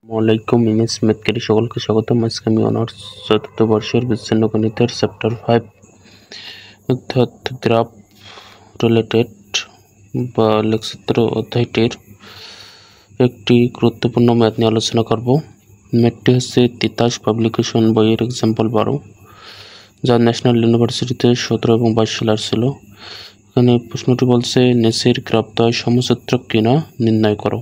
আসসালামাইকুম ইমেজ ম্যাথকারী সকলকে স্বাগতম। আজকে আমি অনার্স চতুর্থ বর্ষের বিচ্ছিন্ন গণিতের চ্যাপ্টার 5 অর্থাৎ গ্রাফ রিলেটেড বা লেখচিত্র অধ্যায়টির একটি গুরুত্বপূর্ণ ম্যাথ নিয়ে আলোচনা করব। ম্যাথটি হচ্ছে তিতাস পাবলিকেশন বইয়ের এক্সাম্পল 12, যা ন্যাশনাল ইউনিভার্সিটিতে 17 এবং 22 সালে আসছিল। এখানে প্রশ্নটি বলছে নিচের গ্রাফদ্বয় সমচিত্রক কিনা নির্ণয় করো।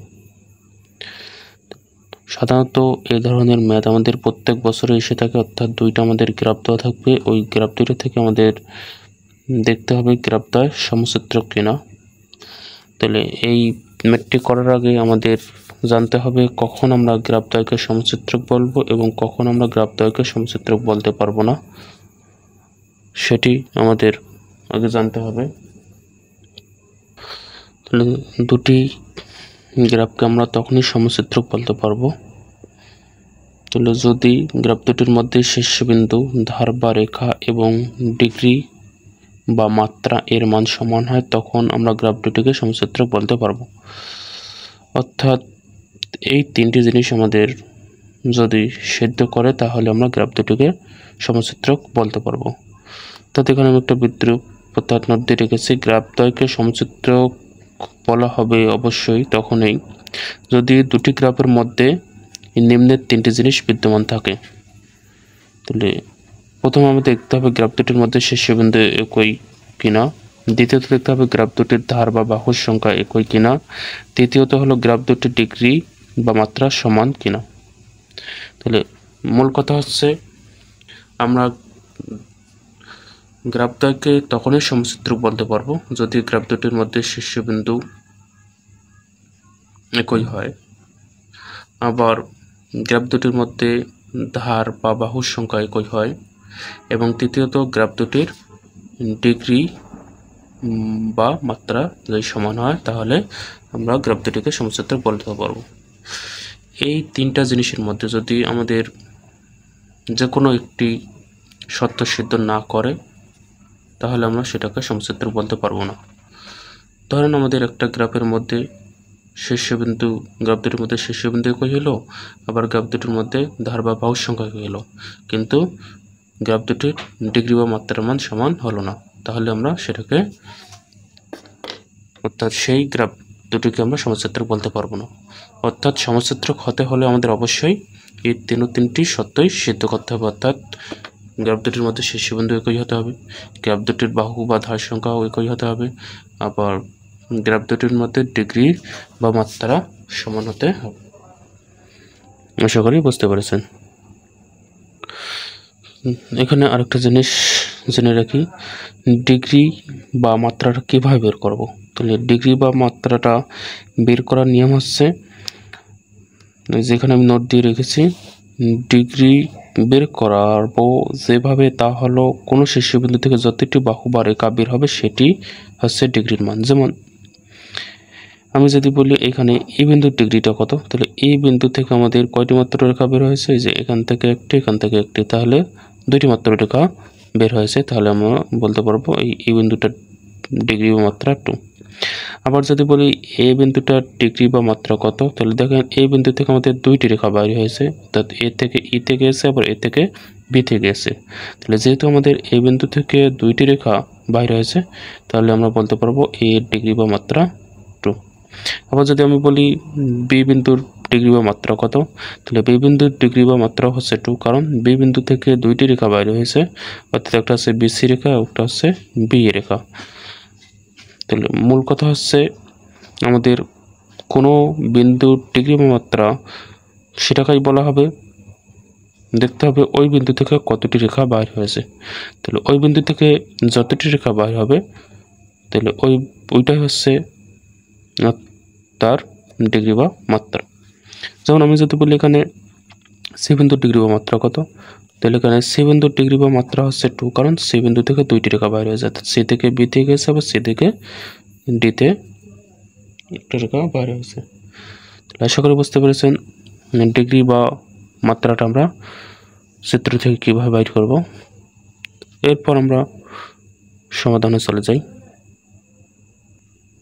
সাধারণত এই ধরনের ম্যাথ আমাদের প্রত্যেক বছরে এসে থাকে, অর্থাৎ দুইটা আমাদের গ্রাফ দেওয়া থাকবে। ওই গ্রাফ দুইটা থেকে আমাদের দেখতে হবে গ্রাফদ্বয় সমচিত্রক কিনা। তাহলে এই ম্যাথটি করার আগে আমাদের জানতে হবে কখন আমরা গ্রাফদ্বয়কে সমচিত্রক বলবো এবং কখন আমরা গ্রাফদ্বয়কে সমচিত্রক বলতে পারবো না, সেটি আমাদের আগে জানতে হবে। তাহলে দুটি গ্রাফকে আমরা তখনই সমচিত্রক বলতে পারবো তাহলে যদি গ্রাফ দুটির মধ্যে শীর্ষবিন্দু, ধার বা রেখা এবং ডিগ্রি বা মাত্রা এর মান সমান হয়, তখন আমরা গ্রাফ দুটিকে সমচিত্রক বলতে পারবো। অর্থাৎ এই তিনটি জিনিস আমাদের যদি সিদ্ধ করে তাহলে আমরা গ্রাফ দুটিকে সমচিত্রক বলতে পারবো। অর্থাৎ এখানে আমি একটা বিদ্রুপ অর্থাৎ নোট দিয়ে রেখেছি, গ্রাফদ্বয়কে সমচিত্রক বলা হবে অবশ্যই তখনই যদি দুটি গ্রাফের মধ্যে নিম্নের তিনটি জিনিস বিদ্যমান থাকে। তাহলে প্রথমে আমাদের দেখতে হবে গ্রাফ দুটির মধ্যে শীর্ষবিন্দু একই কিনা, দ্বিতীয়ত দেখতে হবে গ্রাফ দুটির ধার বা বাহুর সংখ্যা একই কিনা, তৃতীয়ত হলো গ্রাফ দুটির ডিগ্রি বা মাত্রা সমান কিনা। তাহলে মূল কথা হচ্ছে আমরা গ্রাফদ্বয়কে তখনই সমচিত্রক বলতে পারবো যদি গ্রাফ দুটির মধ্যে শীর্ষবিন্দু একই হয়, আবার গ্রাফ দুটির মধ্যে ধার বা বাহুর সংখ্যা একই হয়, এবং তৃতীয়ত গ্রাফ দুটির ডিগ্রি বা মাত্রা যদি সমান হয় তাহলে আমরা গ্রাফ দুটিকে সমচিত্রক বলতে পারবো। এই তিনটা জিনিসের মধ্যে যদি আমাদের যে কোনো একটি শর্ত সিদ্ধ না করে তাহলে আমরা সেটাকে সমচিত্রক বলতে পারবো না। ধরেন আমাদের একটা গ্রাফের মধ্যে শীর্ষবিন্দু, গ্রাফ দুটির মধ্যে শীর্ষবিন্দু একই হলো, আবার গ্রাফ দুটির মধ্যে ধার বা বাহুর সংখ্যা একই হলো, কিন্তু গ্রাফ দুটির ডিগ্রি বা মাত্রার মান সমান হলো না, তাহলে আমরা সেটাকে অর্থাৎ সেই গ্রাফ দুটিকে আমরা সমচিত্রক বলতে পারবো না। অর্থাৎ সমচিত্রক হতে হলে আমাদের অবশ্যই এই তিনটি শর্তই সিদ্ধ করতে হবে। অর্থাৎ গ্রাফ দুটির মধ্যে শীর্ষবিন্দু একই হতে হবে, গ্রাফ দুটির বাহু বা ধার সংখ্যাও একই হতে হবে, আবার গ্রাফ দুটির মধ্যে ডিগ্রি বা মাত্রা সমান হতে হবে। আশা করি বুঝতে পেরেছেন। এখানে আরেকটা জিনিস জেনে রাখি, ডিগ্রি বা মাত্রাটা কীভাবে বের করব। তাহলে ডিগ্রি বা মাত্রাটা বের করার নিয়ম হচ্ছে, যেখানে আমি নোট দিয়ে রেখেছি, ডিগ্রি বের করবো যেভাবে তা হলো কোনো শীর্ষবিন্দু থেকে যতটি বাহু বা রেখা বের হবে সেটি হচ্ছে ডিগ্রির মান। যেমন আমি যদি বলি এখানে এই বিন্দুর ডিগ্রিটা কত, তাহলে এই বিন্দু থেকে আমাদের কয়টি মাত্র রেখা বের হয়েছে, যে এখান থেকে একটি, এখান থেকে একটি, তাহলে দুইটি মাত্র রেখা বের হয়েছে, তাহলে আমরা বলতে পারবো এই বিন্দুটার ডিগ্রি বা মাত্রা 2। আবার যদি বলি এই বিন্দুটার ডিগ্রি বা মাত্রা কত, তাহলে দেখেন এই বিন্দু থেকে আমাদের দুইটি রেখা বাইরে হয়েছে, অর্থাৎ এ থেকে ই থেকে এসে আবার এ থেকে বি থেকে এসে, তাহলে যেহেতু আমাদের এই বিন্দু থেকে দুইটি রেখা বাইরে হয়েছে তাহলে আমরা বলতে পারবো এর ডিগ্রি বা মাত্রা 2। আবার যদি আমি বলি বি বিন্দুর ডিগ্রি বা মাত্রা কত, তাহলে বি বিন্দুর ডিগ্রি বা মাত্রা হচ্ছে 2, কারণ বি বিন্দু থেকে দুইটি রেখা বাইরে হয়েছে, অর্থাৎ একটা হচ্ছে বিসি রেখা, একটা হচ্ছে বি রেখা। তাহলে মূল কথা হচ্ছে আমাদের কোনো বিন্দুর ডিগ্রি বা মাত্রা সেটাকেই বলা হবে, দেখতে হবে ওই বিন্দু থেকে কতটি রেখা বাইর হয়েছে। তাহলে ওই বিন্দু থেকে যতটি রেখা বাইর হবে তাহলে ওইটাই হচ্ছে তার ডিগ্রি বা মাত্রা। যেমন আমি যদি বলি এখানে সি বিন্দুর ডিগ্রি বা মাত্রা কত, তাহলে এখানে সি বিন্দুর ডিগ্রি বা মাত্রা হচ্ছে 2, কারণ সি বিন্দু থেকে দুইটি রেখা বাইর হয়ে যায়, সি থেকে বি থেকে গেছে, আবার সি থেকে ডিতে একটা রেখা বাইর হয়েছে। তাহলে আশা করি বুঝতে পেরেছেন ডিগ্রি বা মাত্রাটা আমরা চিত্র থেকে কীভাবে বাইর করব। এরপর আমরা সমাধানে চলে যাই।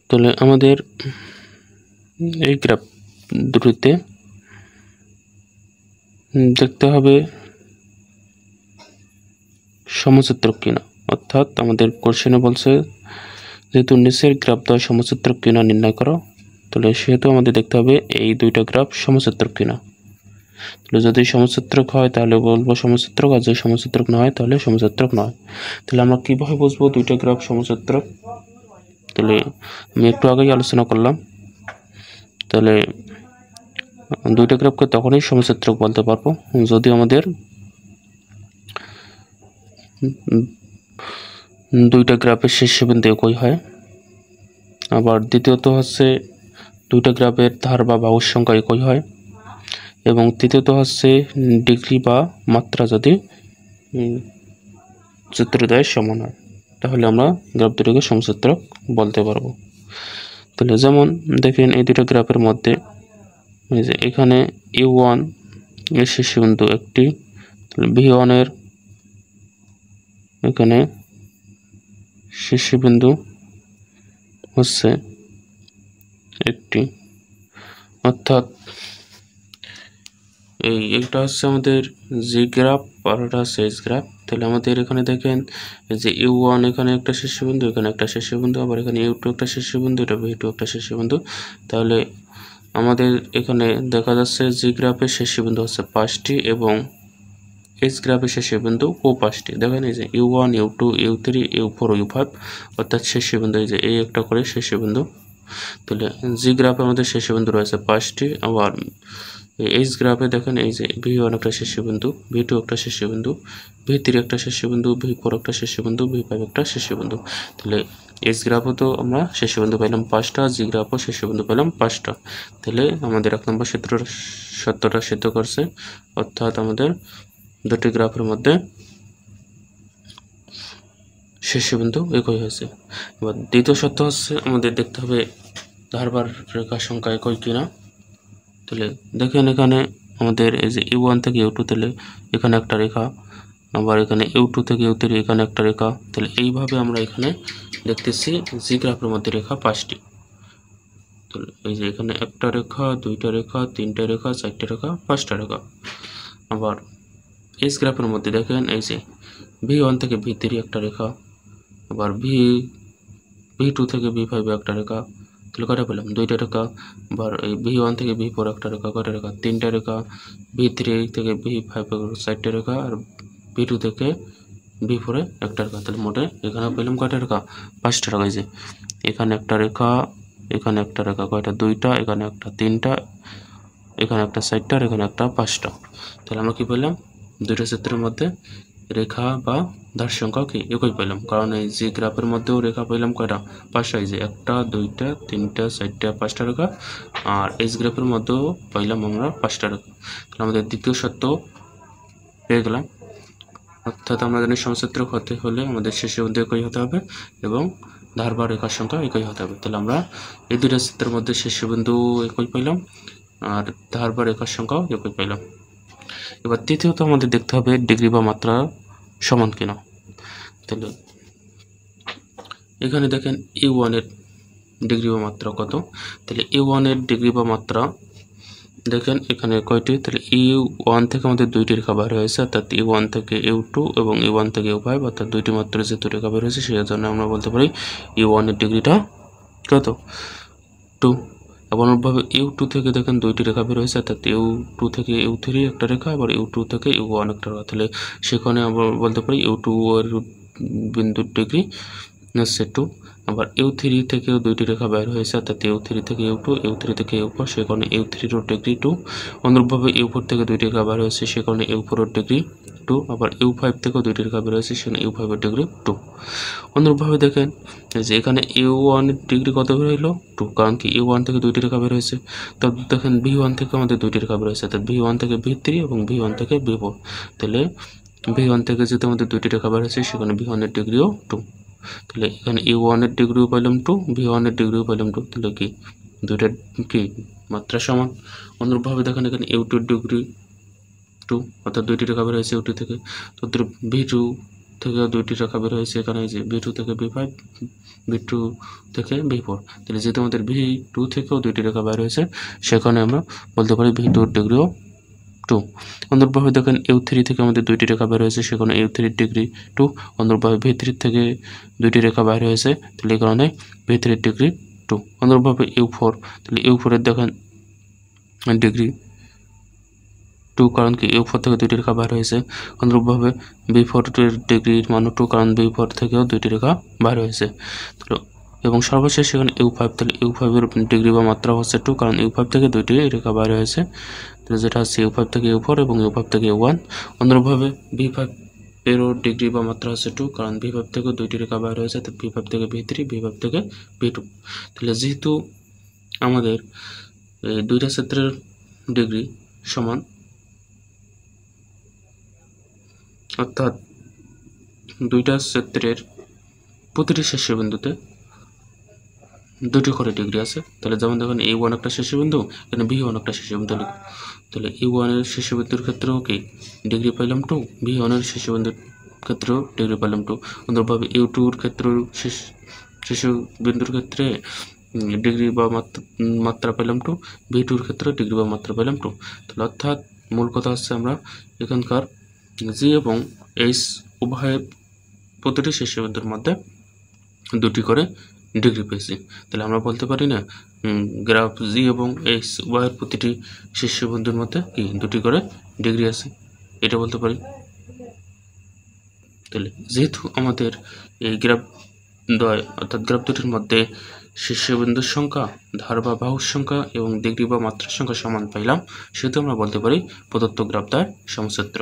তাহলে আমাদের এই গ্রাফ দুটিতে দেখতে হবে সমচিত্রক কিনা, অর্থাৎ আমাদের কোশ্চেনে বলছে যেহেতু নিচের গ্রাফ দ্বয় সমচিত্রক কিনা নির্ণয় করো, তাহলে সেহেতু আমাদের দেখতে হবে এই দুইটা গ্রাফ সমচিত্রক কিনা। তাহলে যদি সমচিত্রক হয় তাহলে বলবো সমচিত্রক, আর যদি সমচিত্রক না হয় তাহলে সমচিত্রক নয়। তাহলে আমরা কিভাবে বুঝবো দুইটা গ্রাফ সমচিত্রক? তাহলে আমি একটু আগেই আলোচনা করলাম, তাহলে দুইটা গ্রাফকে তখনই সমচিত্রক বলতে পারবো যদি আমাদের দুইটা গ্রাফের শীর্ষবিন্দু একই হয়। আবার দ্বিতীয়ত হচ্ছে দুইটা গ্রাফের ধার বা বাহুর সংখ্যা একই হয়, এবং তৃতীয়ত হচ্ছে ডিগ্রি বা মাত্রা যদি চিত্রদ্বয়ের সমান হয়, তাহলে আমরা গ্রাফ দুটোকে সমচিত্রক বলতে পারবো। তাহলে যেমন দেখেন এই দুটো গ্রাফের মধ্যে এই যে এখানে U1 এর শীর্ষবিন্দু একটি, V1 এর এখানে শীর্ষবিন্দু হচ্ছে একটি, অর্থাৎ এইটা হচ্ছে আমাদের জি গ্রাফ আর এটা হচ্ছে এস গ্রাফ। তাহলে আমাদের এখানে দেখেন যে U1 এখানে একটা শীর্ষবিন্দু, এখানে একটা শীর্ষবিন্দু, আবার এখানে U2 একটা শীর্ষবিন্দু, এটা V2 একটা শীর্ষবিন্দু। তাহলে আমাদের এখানে দেখা যাচ্ছে জি গ্রাফের শীর্ষবিন্দু হচ্ছে 5টি এবং এস গ্রাফের শীর্ষবিন্দু ও 5টি। দেখেন এই যে U1, U2, U3, U4, U5, অর্থাৎ শীর্ষবিন্দু এই যে এই একটা করে শীর্ষবিন্দু। তাহলে জি গ্রাফে আমাদের শীর্ষবিন্দু রয়েছে 5টি, আবার এইচ গ্রাফে দেখেন এই যে V1 একটা শীর্ষবিন্দু, V2 একটা শীর্ষবিন্দু, V3 একটা শীর্ষবিন্দু, V4 একটা শীর্ষবিন্দু, V5 একটা শীর্ষবিন্দু। তাহলে এইচ গ্রাফও তো আমরা শীর্ষবিন্দু পেলাম 5টা, জি গ্রাফও শীর্ষবিন্দু পেলাম 5টা। তাহলে আমাদের 1 নম্বর সত্যটা সিদ্ধ করছে, অর্থাৎ আমাদের দুটি গ্রাফের মধ্যে শীর্ষবিন্দু একই হয়েছে। এবার দ্বিতীয় সত্য হচ্ছে আমাদের দেখতে হবে ধারবার রেখার সংখ্যা একই কিনা। তাহলে দেখেন এখানে আমাদের এই যে U1 থেকে U2, তাহলে এখানে একটা রেখা, আবার এখানে U2 থেকে U3 এখানে একটা রেখা। তাহলে এইভাবে আমরা এখানে দেখতেছি জি গ্রাফের মধ্যে রেখা 5টি। তাহলে এই যে এখানে একটা রেখা, দুইটা রেখা, তিনটা রেখা, চারটা রেখা, 5টা রেখা। আবার এস গ্রাফের মধ্যে দেখেন এই যে V1 থেকে V3 একটা রেখা, আবার V2 থেকে V5 একটা রেখা। তাহলে কয়টা পেলাম? 2টা রেখা। আবার এই V1 থেকে V4 একটা রেখা, কয়টা রেখা? 3টা রেখা। V3 থেকে V5 4টা রেখা, আর V2 থেকে V4 একটা রেখা। তাহলে মোটে এখানে পেলাম কয়টা রেখা? 5টা রেখা। এই যে এখানে একটা রেখা, এখানে একটা রেখা, কয়টা? 2টা, এখানে একটা 3টা, এখানে একটা 4টা, আর এখানে একটা 5টা। তাহলে আমরা কি পেলাম? দুইটা চিত্রের মধ্যে রেখা বা ধার সংখ্যা কি একই পেলাম, কারণ এই যে গ্রাফের মধ্যেও রেখা পেলাম কয়টা? 5টা। এই যে 1টা, 2টা, 3টা, 4টা, 5টা রেখা, আর এইচ গ্রাফের মধ্যেও পাইলাম আমরা 5টা রেখা। তাহলে আমাদের দ্বিতীয় সত্য পেয়ে গেলাম, অর্থাৎ আমরা জানি সমচিত্রক হতে হলে আমাদের শীর্ষবিন্দু একই হতে হবে এবং ধার বা রেখার সংখ্যা একই হতে হবে। তাহলে আমরা এই দুইটা চিত্রের মধ্যে শীর্ষবিন্দু একই পাইলাম আর ধার বা রেখার সংখ্যাও একই পাইলাম। এবার তৃতীয়ত আমাদের দেখতে হবে ডিগ্রি বা মাত্রা সমান কিনা। তাহলে এখানে দেখেন U1 এর ডিগ্রি বা মাত্রা কত। তাহলে U1 এর ডিগ্রি বা মাত্রা দেখেন এখানে কয়টি? তাহলে U1 থেকে আমাদের 2টি রেখা বের হয়েছে, অর্থাৎ U1 থেকে U2 এবং U1 থেকে U5, অর্থাৎ 2টি মাত্র যেহেতু রেখা বের হয়েছে সেই জন্য আমরা বলতে পারি U1 এর ডিগ্রিটা কত? 2। এবং অনুরূপভাবে U2 থেকে দেখেন 2টি রেখা বের হয়েছে, অর্থাৎ U2 থেকে U3 একটা রেখা, আবার U2 থেকে U1 একটা রেখা। তাহলে সেখানে আমরা বলতে পারি U2 এর বিন্দুর ডিগ্রি হচ্ছে 2। আবার U3 থেকেও 2টি রেখা বের হয়েছে, অর্থাৎ U3 থেকে U2, U3 থেকে U4, সে কারণে U3 এর ডিগ্রি 2। অনুরূপভাবে U4 থেকে 2টি রেখা বের হয়েছে, সে কারণে U4 এর ডিগ্রি 2। আবার U5 থেকেও 2টি রেখা বের হয়েছে, সেখানে U5 এর ডিগ্রি 2। অনুরূপভাবে দেখেন যে এখানে U1 এর ডিগ্রি কত বের হইলো? 2, কারণ কি U1 থেকে 2টি রেখা বের হয়েছে। তো দেখেন V1 থেকে আমাদের 2টি রেখা বের হয়েছে, অর্থাৎ V1 থেকে V3 এবং V1 থেকে V4। তাহলে V1 থেকে যেহেতু আমাদের 2টি রেখা বের হয়েছে, সেখানে V1 এর ডিগ্রিও 2। তাহলে এখানে U1 এর ডিগ্রিও পাইলাম 2, V1 এর ডিগ্রিও পাইলাম 2। তাহলে কি দুইটার কি মাত্রা সমান। অনুরূপভাবে দেখেন এখানে U2 এর ডিগ্রি 2, অর্থাৎ 2টি রেখা বের হয়েছে U2 থেকে। তো V2 থেকে 2টি রেখা বের হয়েছে, এখানে এই যে V2 থেকে V5, V2 থেকে V4। তাহলে যেহেতু আমাদের V2 থেকেও 2টি রেখা বের হয়েছে, সেখানে আমরা বলতে পারি V2 এর ডিগ্রিও 2। অনুরূপভাবে দেখেন U3 থেকে আমাদের দুইটি রেখা বের হয়েছে, সেখানে U3 ডিগ্রি 2। অনুরূপভাবে V3 থেকে দুইটি রেখা বের হয়েছে, তাহলে এই কারণে V3 ডিগ্রি 2। অনুরূপভাবে U4, তাহলে U4 এর দেখেন ডিগ্রি 2, কারণ কি U4 থেকে দুইটি রেখা বের হয়েছে। অনুরূপভাবে B4 এর ডিগ্রির মান 2, কারণ B4 থেকেও দুইটি রেখা বের হয়েছে। এবং সর্বশেষ এখানে U5, তাহলে U5 এর ডিগ্রি বা মাত্রা হচ্ছে 2, কারণ U5 থেকে দুইটি রেখা বের হয়েছে, যেটা হচ্ছে U5 থেকে U4 এবং U5 থেকে U1। অনুরূপভাবে B5 এরও ডিগ্রি বা মাত্রা হচ্ছে 2, কারণ B5 থেকে দুইটি রেখা বের হয়েছে, তো B5 থেকে B3, B5 থেকে B2। তাহলে যেহেতু আমাদের দুইটা ক্ষেত্রের ডিগ্রি সমান, অর্থাৎ দুইটা ক্ষেত্রের প্রতিটি শীর্ষবিন্দুতে দুটি করে ডিগ্রি আছে, তাহলে যেমন দেখেন A1 একটা শীর্ষবিন্দু, এখানে B1 একটা শীর্ষবিন্দু লিখব। তাহলে A1 এর শীর্ষবিন্দুর ক্ষেত্রেও কি ডিগ্রি পাইলাম 2, B1 এর শীর্ষবিন্দুর ক্ষেত্রেও ডিগ্রি পাইলাম 2। অনুরূপভাবে U2 এর ক্ষেত্রেও শীর্ষবিন্দুর ক্ষেত্রে ডিগ্রি বা মাত্রা পেলাম 2, B2 এর ক্ষেত্রে ডিগ্রি বা মাত্রা পেলাম 2। তাহলে অর্থাৎ মূল কথা হচ্ছে আমরা এখানকার G এবং H উভয়ের প্রতিটি শীর্ষবিন্দুর মধ্যে দুটি করে ডিগ্রি পেয়েছি। তাহলে আমরা বলতে পারি না গ্রাফ G এবং H উভয়ের প্রতিটি শীর্ষবিন্দুর মধ্যে কি দুটি করে ডিগ্রি আছে, এটা বলতে পারি। তাহলে যেহেতু আমাদের এই গ্রাফ দ্বয় অর্থাৎ গ্রাফ দুটির মধ্যে শীর্ষবিন্দুর সংখ্যা, ধার বা বাহুর সংখ্যা এবং ডিগ্রি বা মাত্রার সংখ্যা সমান পাইলাম, সেহেতু আমরা বলতে পারি প্রদত্ত গ্রাফ দ্বয় সমচিত্র।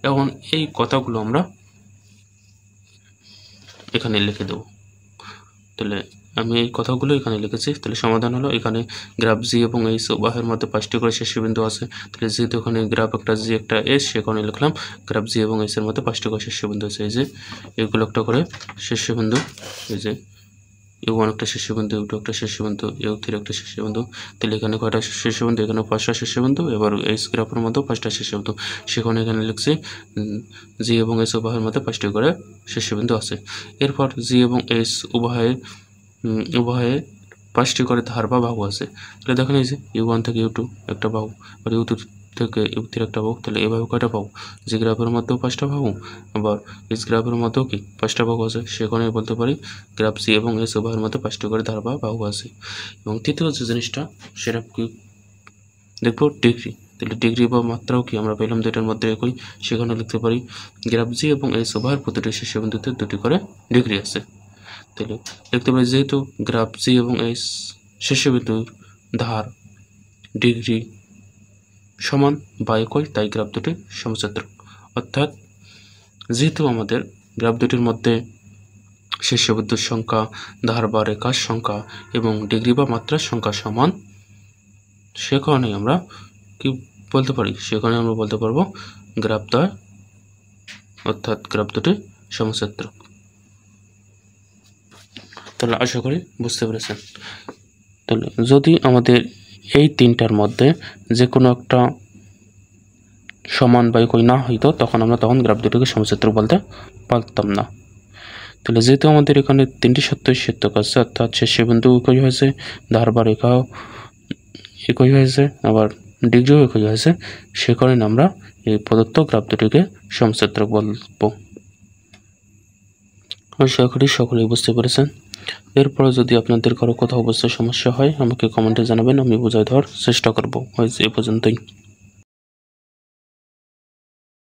এখন এই কথাগুলো আমরা এখানে লিখে দেব। তাহলে আমি এই কথাগুলো এখানে লিখেছি। তাহলে সমাধান হলো, এখানে গ্রাফ G এবং H উভয়ের মধ্যে 5টি করে শীর্ষবিন্দু আছে। তাহলে যেহেতু এখানে গ্রাফ একটা G একটা H, সেখানে লিখলাম গ্রাফ G এবং H এর মধ্যে 5টি করে শীর্ষবিন্দু আছে। এই যে এগুলো একটা করে শীর্ষবিন্দু, এই যে U1 একটা শীর্ষবিন্দু, U2 একটা শীর্ষবিন্দু, U3 একটা শীর্ষবিন্দু। তাহলে এখানে কয়টা শীর্ষবিন্দু? এখানে 5টা শীর্ষবিন্দু। এবার H গ্রাফের মধ্যেও 5টা শীর্ষবিন্দু, সেখানে এখানে লিখছি G এবং H উভয়ের মধ্যে 5টি করে শীর্ষবিন্দু আছে। এরপর G এবং H উভয়ে 5টি করে ধার বা বাহু আছে। তাহলে দেখেন এই যে U1 থেকে U2 একটা বাহু, আর U2 থেকে U3 একটা বাহু। তাহলে এভাবে কয়টা বাহু? G গ্রাফের মধ্যেও 5টা বাহু, আবার H গ্রাফের মধ্যেও কি 5টা বাহু আছে। সেখানে বলতে পারি গ্রাফ G এবং H উভয়ের মধ্যে 5টি করে ধার বা বাহু আছে। এবং তৃতীয় যে জিনিসটা, সেটা কি দেখবো? ডিগ্রি। তাহলে ডিগ্রি বা মাত্রাও কি আমরা পেলাম দুইটার মধ্যে একই, সেখানে লিখতে পারি গ্রাফ G এবং H উভয়ের প্রতিটি শীর্ষবিন্দুতে দুটি করে ডিগ্রি আছে। তাহলে লিখতে পারি যেহেতু গ্রাফ G এবং H শীর্ষবিন্দুর ধার ডিগ্রি সমান বা একই, তাই গ্রাফ দুটি সমচিত্র। অর্থাৎ যেহেতু আমাদের গ্রাফ দুটির মধ্যে শীর্ষবিন্দুর সংখ্যা, ধার বা রেখার সংখ্যা এবং ডিগ্রি বা মাত্রার সংখ্যা সমান, সে কারণে আমরা কি বলতে পারি? সেখানে আমরা বলতে পারবো গ্রাফ দ্বয় অর্থাৎ গ্রাফ দুটি সমচিত্র। তাহলে আশা করি বুঝতে পেরেছেন। তাহলে যদি আমাদের এই তিনটার মধ্যে যে কোনো একটা সমান বা একই না হইতো, তখন গ্রাফ দুটিকে সমচিত্র বলতে পারতাম না। তাহলে যেহেতু আমাদের এখানে তিনটি সত্যই সিদ্ধ আছে, অর্থাৎ শীর্ষবিন্দু একই হয়েছে, ধার বা রেখাও একই হয়েছে, আবার ডিগ্রিও একই হয়েছে, সে কারণে আমরা এই প্রদত্ত গ্রাফ দুটিকে সমচিত্র বলবো। আশা করি সকলেই বুঝতে পেরেছেন। এরপরে যদি আপনাদের কারো কোথাও বুঝতে সমস্যা হয়, আমাকে কমেন্টে জানাবেন, আমি বুঝাই দেওয়ার চেষ্টা করব। হয়তো এ পর্যন্তই।